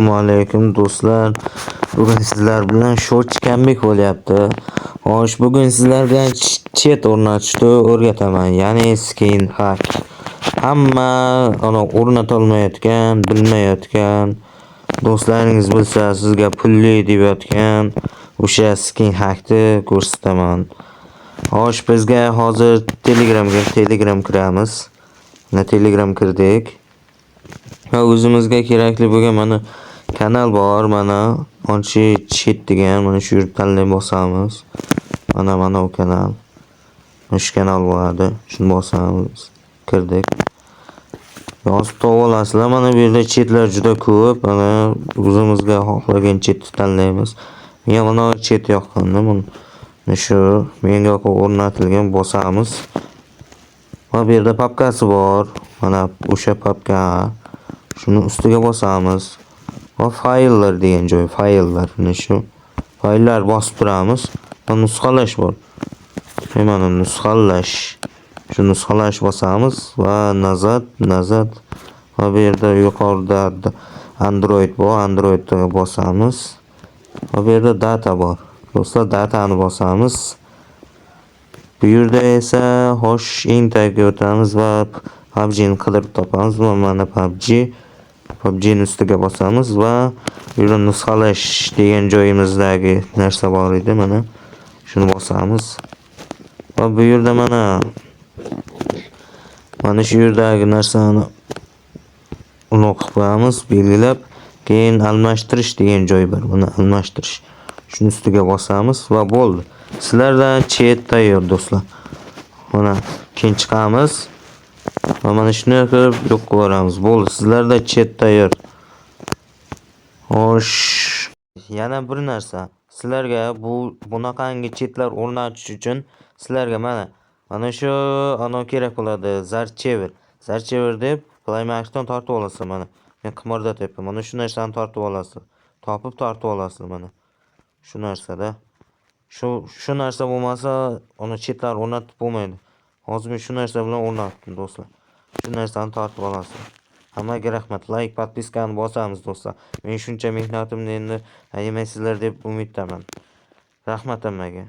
Assalomu alaykum do'stlar. Bugun sizlar bilan short comeback bo'lyapti. Xo'sh, bugun sizlar bilan chat o'rnatishni o'rgataman. Ya'ni skin hack. Hamma o'rnata olmayotgan, bilmayotgan do'stlaringiz bilsa, sizga pulli deyotgan o'sha skin hackni ko'rsataman. Xo'sh, bizga hozir Telegram kiramiz. Mana Telegram kirdik. Va o'zimizga kerakli bo'lgan mana kanal bor, mana onchi chat degan, mana shu yerda tanlay bosamiz. Mana u kanal. Shu kanal bo'ladi. Shuni bosamiz. Kirdik. Yozib topib olasizlar. Mana bu yerda chatlar juda ko'p. Mana o'zimizga xohlagan chatni tanlaymiz. Menga mana chat yoqqanda mana shu menga o'rnatilgan bosamiz. Va bu yerda papkasi bor. Mana o'sha papka. Shuni ustiga bosamiz. Va fayllar degan joy, fayllar. Mana shu fayllar bosib turamiz. Va nusxalash bor. Mana nusxalash. Shu nusxalash bosamiz va nazad. Va bu yerda yuqorida Android bor, Androidga bosamiz. Va bu yerda data bor. Do'stlar, datani bosamiz. Bu yerda esa xo'sh eng tagiga o'tamiz va PUBG'ni qidirib topamiz. Va mana PUBG'ni ustiga bosamiz va bu yerda nusxalash degan joyimizdagi narsa bor edi. Mana shuni bosamiz. Va bu yerda mana shu yerdagi narsani o'qib qo'yamiz, belgilab, keyin almashtirish degan joy bor. Buni almashtirish. Shuni ustiga bosamiz va bo'ldi. Sizlardan chat tayyor do'stlar. Mana keyin chiqamiz. Va mana shuni qilib yo'q qilamiz. Bo'ldi. Sizlarda chat tayyor. Xo'sh, yana bir narsa. Sizlarga bunaqangi chatlar o'rnatish uchun sizlarga mana shu kerak bo'ladi. Zarchever deb Play Max'dan tortib olasizlar mana. Men qimorlatyapman. Mana shu narsani tortib olasizlar. Tortib olasizlar mana. Shu narsada. Shu narsa bo'lmasa, chatlar o'rnatib bo'lmaydi. Hozir men shu narsa bilan o'rnatdim do'stlar. Shu narsani tortib olasizlar. Hammaga rahmat. Like, podpiskani bosamiz do'stlar. Men shuncha mehnatimni endi ayamaysizlar deb umiddaman. Rahmat hammaga.